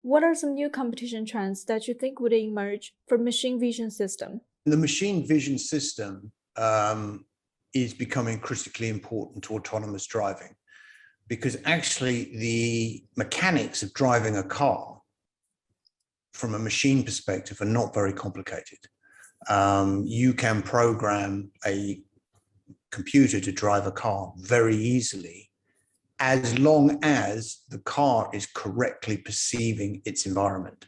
What are some new competition trends that you think would emerge for machine vision system? The machine vision system is becoming critically important to autonomous driving because actually the mechanics of driving a car from a machine perspective are not very complicated. You can program a computer to drive a car very easily as long as the car is correctly perceiving its environment.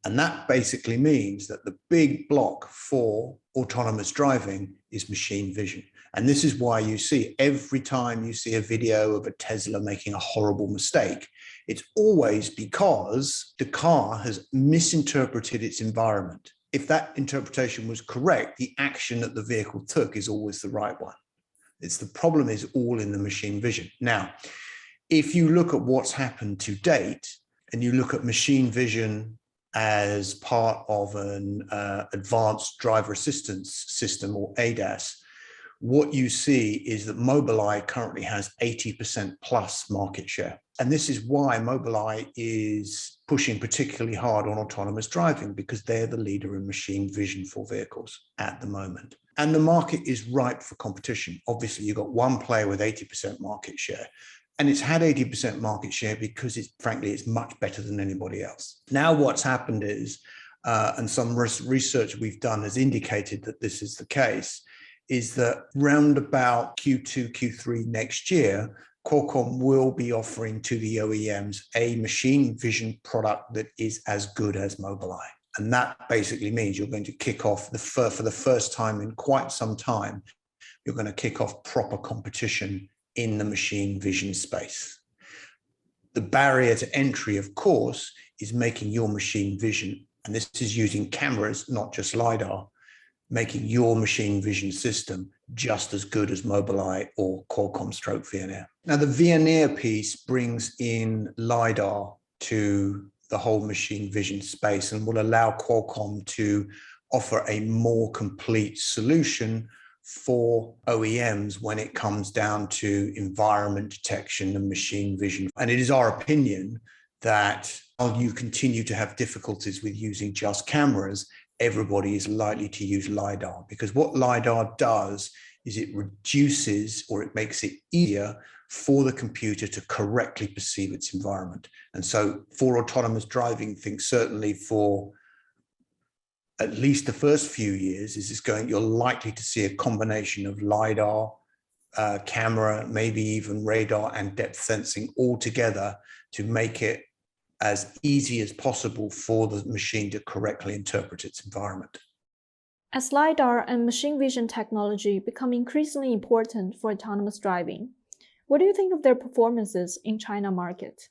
And that basically means that the big block for autonomous driving is machine vision. And this is why you see every time you see a video of a Tesla making a horrible mistake, it's always because the car has misinterpreted its environment. If that interpretation was correct, the action that the vehicle took is always the right one. The problem is all in the machine vision. Now, if you look at what's happened to date and you look at machine vision as part of an advanced driver assistance system, or ADAS, what you see is that Mobileye currently has 80% plus market share. And this is why Mobileye is pushing particularly hard on autonomous driving, because they're the leader in machine vision for vehicles at the moment. And the market is ripe for competition. Obviously, you've got one player with 80% market share. And it's had 80% market share because frankly, it's much better than anybody else. Now, what's happened is, and some research we've done has indicated that this is the case, is that round about Q2, Q3 next year, Qualcomm will be offering to the OEMs a machine vision product that is as good as Mobileye. And that basically means you're going to kick off for the first time in quite some time, you're going to kick off proper competition in the machine vision space. The barrier to entry, of course, is making your machine vision, and this is using cameras, not just LiDAR, making your machine vision system just as good as Mobileye or Qualcomm Veoneer. Now, the Veoneer piece brings in LiDAR to the whole machine vision space and will allow Qualcomm to offer a more complete solution for OEMs when it comes down to environment detection and machine vision. And it is our opinion that while you continue to have difficulties with using just cameras, everybody is likely to use LiDAR, because what LiDAR does is it reduces, or it makes it easier for the computer to correctly perceive its environment. And so for autonomous driving, I think certainly for at least the first few years, you're likely to see a combination of LiDAR, camera, maybe even radar and depth sensing all together to make it as easy as possible for the machine to correctly interpret its environment. As LiDAR and machine vision technology become increasingly important for autonomous driving, what do you think of their performances in China market?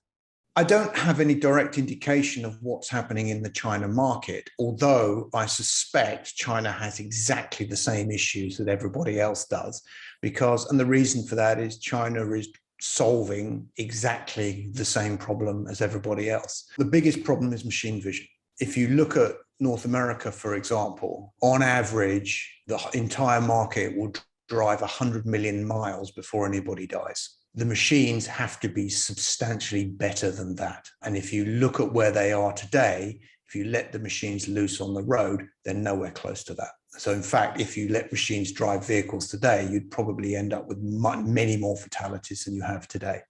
I don't have any direct indication of what's happening in the China market, although I suspect China has exactly the same issues that everybody else does, and the reason for that is China is solving exactly the same problem as everybody else. The biggest problem is machine vision. If you look at North America, for example, on average, the entire market will drive 100 million miles before anybody dies. The machines have to be substantially better than that. And if you look at where they are today, if you let the machines loose on the road, they're nowhere close to that. So in fact, if you let machines drive vehicles today, you'd probably end up with many more fatalities than you have today.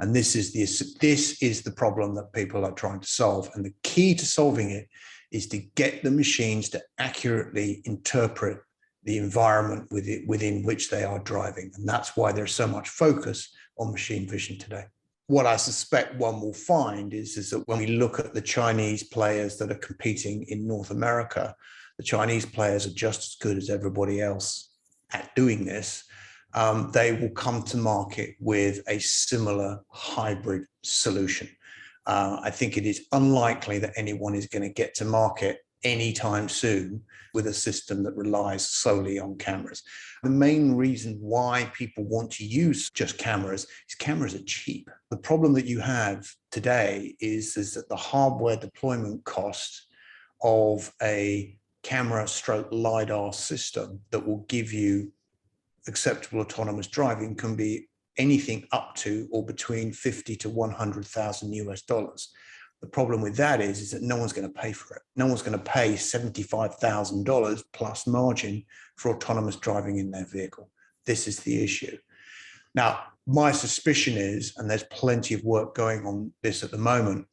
And this is the problem that people are trying to solve. And the key to solving it is to get the machines to accurately interpret the environment within which they are driving. And that's why there's so much focus on machine vision today. What I suspect one will find is that when we look at the Chinese players that are competing in North America, the Chinese players are just as good as everybody else at doing this. They will come to market with a similar hybrid solution. I think it is unlikely that anyone is going to get to market anytime soon with a system that relies solely on cameras. The main reason why people want to use just cameras is cameras are cheap. The problem that you have today is that the hardware deployment cost of a camera stroke LiDAR system that will give you acceptable autonomous driving can be anything up to or between 50 to 100,000 US dollars. The problem with that is that no one's going to pay for it. No one's going to pay $75,000 plus margin for autonomous driving in their vehicle. This is the issue. Now, my suspicion is, and there's plenty of work going on this at the moment,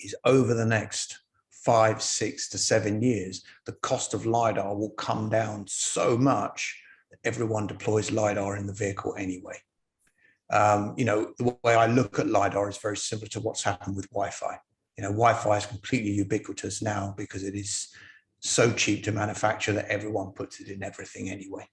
is over the next 5, 6 to 7 years, the cost of LiDAR will come down so much that everyone deploys LiDAR in the vehicle anyway. The way I look at LiDAR is very similar to what's happened with Wi-Fi. Wi-Fi is completely ubiquitous now because it is so cheap to manufacture that everyone puts it in everything anyway.